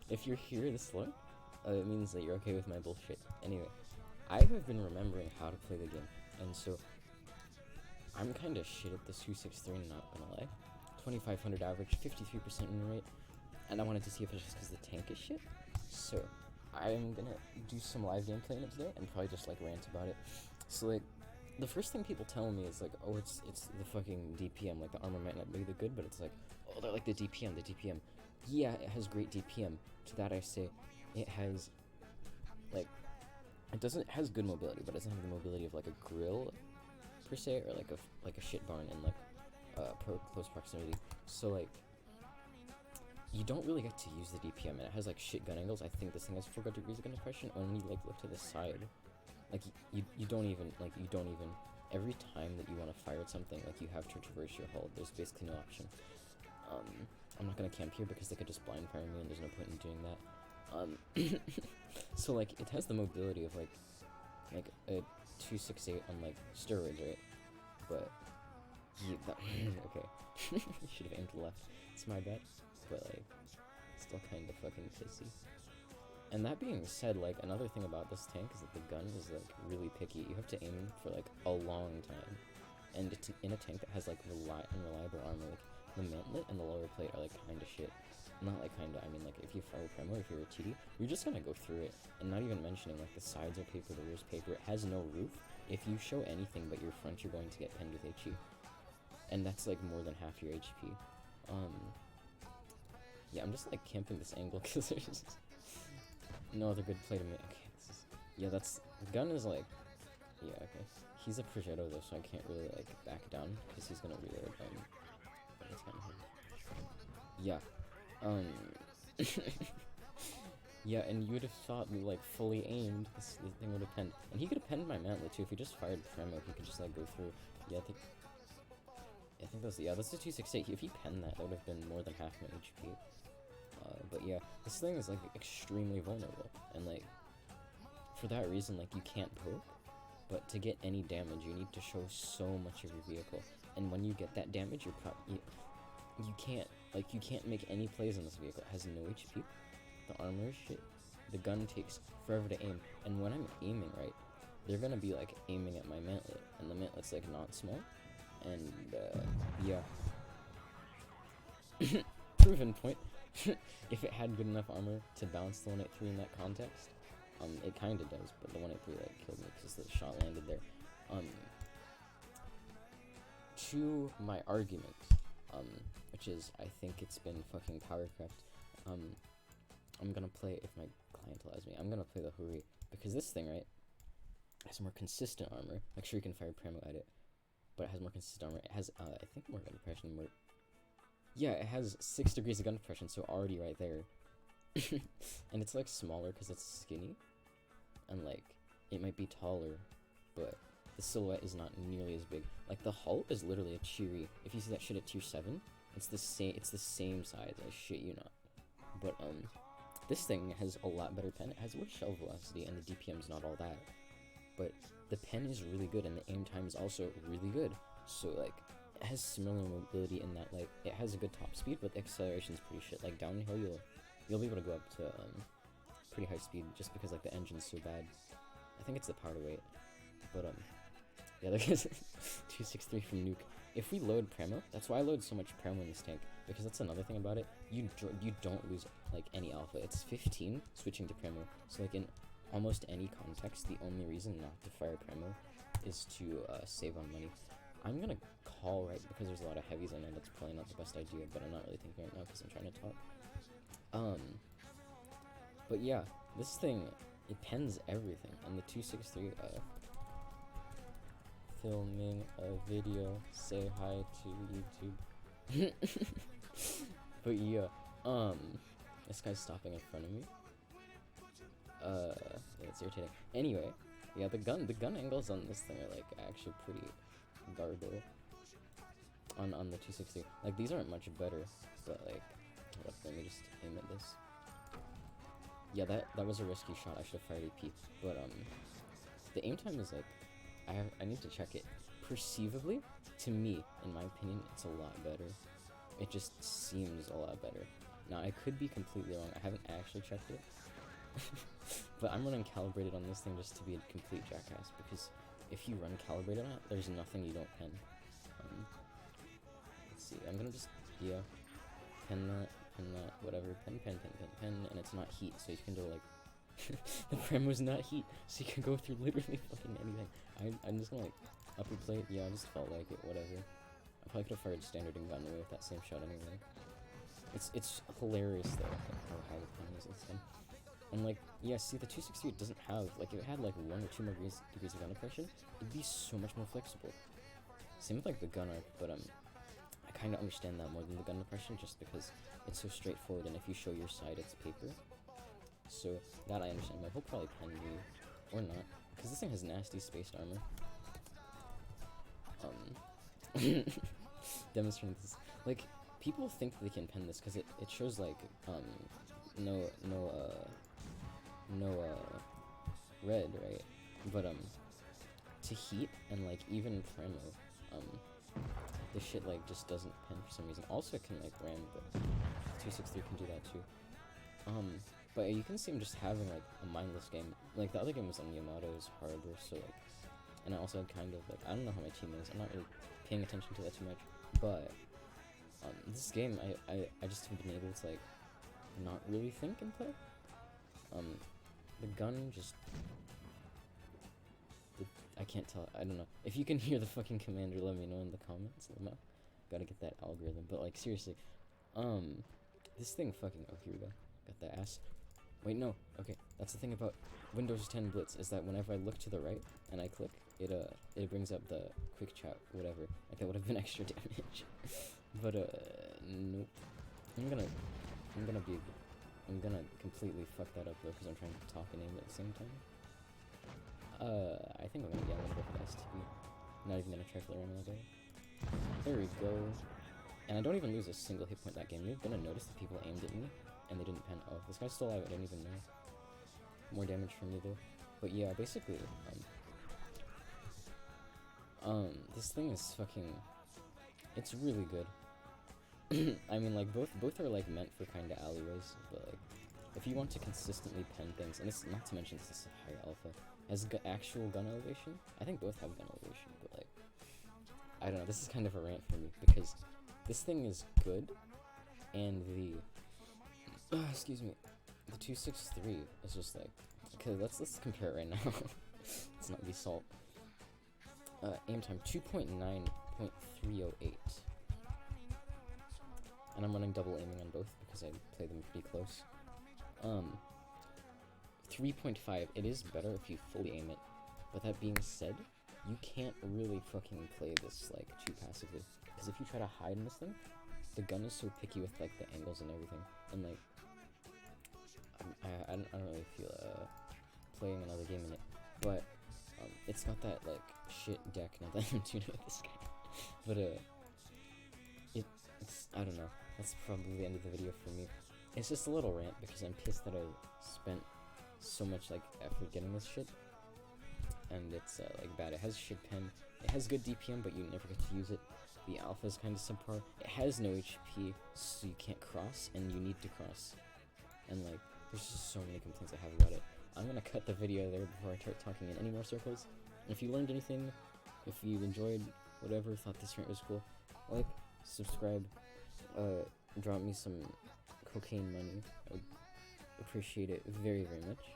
if you're here this long, it means that you're okay with my bullshit. Anyway, I have been remembering how to play the game, and so I'm kind of shit at this 263, not gonna lie. 2500 average, 53% win rate, and I wanted to see if it's just because the tank is shit. So I'm gonna do some live gameplay in it today, and probably just like rant about it. So like, the first thing people tell me is like, oh, it's the fucking DPM. Like the armor might not be the good, but it's like, oh, they're like the DPM, the DPM. Yeah, it has great DPM. To that I say, it has like, it has good mobility, but it doesn't have the mobility of like a grill per se, or like a shit barn in like close proximity. So like, you don't really get to use the DPM, and it has like shit gun angles. I think this thing has 4 degrees of gun depression. When you like look to the side, like you don't even every time that you want to fire at something, like you have to traverse your hull. There's basically no option. I'm not gonna camp here because they could just blind fire me, and there's no point in doing that. So like, it has the mobility of like a 268 on like steroids, right? But okay, should have aimed to the left. It's my bad, but like, still kind of fucking pissy. And that being said, like, another thing about this tank is that the gun is like really picky. You have to aim for like a long time, and it's in a tank that has like unreliable armor. Like, the mantlet and the lower plate are like kind of shit. Not like kinda, I mean like, if you fire Premo, if you're a TD, you're just gonna go through it. And not even mentioning like the sides are paper, the rear's paper. It has no roof. If you show anything but your front, you're going to get pinned with HE. And that's like more than half your HP. Yeah, I'm just like camping this angle because there's just no other good play to make. Okay, this is, yeah, that's, the gun is like, yeah, okay. He's a Progetto though, so I can't really like back down because he's gonna reload. But it's kind of hard. Yeah. Yeah, and you would have thought we like fully aimed, this thing would have penned. And he could have penned my mantlet too. If he just fired Premo, he could just like go through. Yeah, I think that's, yeah, that's the 268. If he penned that, that would have been more than half my HP. But yeah, this thing is like extremely vulnerable, and like, for that reason, like, you can't poke, but to get any damage, you need to show so much of your vehicle. And when you get that damage, you can't make any plays on this vehicle. It has no HP. The armor is shit. The gun takes forever to aim. And when I'm aiming, right, they're gonna be like aiming at my mantlet, and the mantlet's like not small. And yeah. Proven point. If it had good enough armor to balance the 183 in that context, it kinda does, but the 183 like killed me because the shot landed there. To my argument, which is, I think it's been fucking powercraft. I'm gonna play, if my client allows me, I'm gonna play the Huri, because this thing, right, has more consistent armor. Like, sure, you can fire Premo at it, but it has more consistent armor. It has, I think, more gun depression, more, yeah, it has 6 degrees of gun depression, so already right there. And it's, like, smaller because it's skinny, and, like, it might be taller, but the silhouette is not nearly as big. Like, the hull is literally a Cheery. If you see that shit at tier 7, it's the same size, I shit you not. But, this thing has a lot better pen. It has worse shell velocity, and the DPM's not all that. But the pen is really good, and the aim time is also really good. So, like, it has similar mobility in that, like, it has a good top speed, but the acceleration's pretty shit. Like, downhill, you'll be able to go up to, pretty high speed, just because, like, the engine's so bad. I think it's the powder weight. But, yeah, there is 263 from Nuke. If we load Premo, that's why I load so much Premo in this tank, because that's another thing about it. You don't lose, like, any alpha. It's 15 switching to Premo. So, like, in almost any context, the only reason not to fire Premo is to save on money. I'm gonna call, right, because there's a lot of heavies. I know that's probably not the best idea, but I'm not really thinking right now because I'm trying to talk. But yeah, this thing, it pens everything, and the 263, filming a video, say hi to YouTube. But yeah, this guy's stopping in front of me. Yeah, it's irritating. Anyway, yeah, the gun angles on this thing are like actually pretty garbo. On the 260, like, these aren't much better, but like, hold up, let me just aim at this. Yeah, that was a risky shot. I should have fired AP, but the aim time is like, I need to check it. Perceivably, to me, in my opinion, it's a lot better. It just seems a lot better. Now, I could be completely wrong. I haven't actually checked it. But I'm running calibrated on this thing just to be a complete jackass, because if you run calibrated on it, there's nothing you don't pen. Let's see, I'm gonna just, yeah, pen that, whatever, pen, and it's not heat, so you can do, like, the prem was not heat, so you can go through literally fucking anything. I'm just gonna, like, upper plate, yeah, I just felt like it, whatever. I probably could have fired standard and gotten away with that same shot anyway. It's hilarious, though, how the pen is this time. And, like, yeah, see, the 263 doesn't have, like, if it had, like, 1 or 2 more degrees of gun depression, it'd be so much more flexible. Same with, like, the gun arc, but, I kind of understand that more than the gun depression, just because it's so straightforward, and if you show your side, it's paper. So, that I understand, but he'll probably pen you, or not, because this thing has nasty spaced armor. Demonstrating this, like, people think they can pen this, because it shows, like, no red, right? But, to heat, and, like, even premo, this shit, like, just doesn't pen for some reason. Also, it can, like, ram, but 263 can do that, too. But you can see him just having, like, a mindless game. Like, the other game was on Yamato's Harbor, so, like, and I also had kind of, like, I don't know how my team is. I'm not really paying attention to that too much, but, this game, I just have been able to, like, not really think and play. The gun just, I can't tell, I don't know. If you can hear the fucking commander, let me know in the comments. Gotta get that algorithm, but, like, seriously, this thing fucking, oh, here we go. Got the ass. Wait, no, okay, that's the thing about Windows 10 Blitz, is that whenever I look to the right, and I click, it brings up the quick chat, whatever. Like, that would have been extra damage. But, nope. I'm gonna completely fuck that up, though, because I'm trying to talk and aim at the same time. I think I'm gonna go for the STB. Not even gonna try for the run all day. There we go. And I don't even lose a single hit point that game. You're gonna notice that people aimed at me, and they didn't pen. Oh, this guy's still alive, I didn't even know. More damage from me, though. But yeah, basically, this thing is fucking, it's really good. I mean, like, both are, like, meant for kind of alleyways, but, like, if you want to consistently pen things, and it's not to mention this is a higher alpha, has actual gun elevation. I think both have gun elevation, but, like, I don't know, this is kind of a rant for me, because this thing is good, and the, excuse me, the 263 is just, like, okay, let's compare it right now. Let's not be salt. Aim time, 2.9.308. And I'm running double aiming on both because I play them pretty close. 3.5, it is better if you fully aim it, but that being said, you can't really fucking play this, like, too passively, because if you try to hide in this thing, the gun is so picky with, like, the angles and everything, and, like, I don't really feel, playing another game in it, but, it's got that, like, shit deck, now that I'm tuning with this guy, but, it's, I don't know, that's probably the end of the video for me. It's just a little rant, because I'm pissed that I spent so much, like, effort getting this shit, and it's, like, bad. It has shit pen, it has good DPM, but you never get to use it. The alpha is kind of subpar. It has no HP, so you can't cross, and you need to cross. And, like, there's just so many complaints I have about it. I'm gonna cut the video there before I start talking in any more circles. If you learned anything, if you enjoyed whatever, thought this rant was cool, like, subscribe, drop me some cocaine money. I would appreciate it very, very much.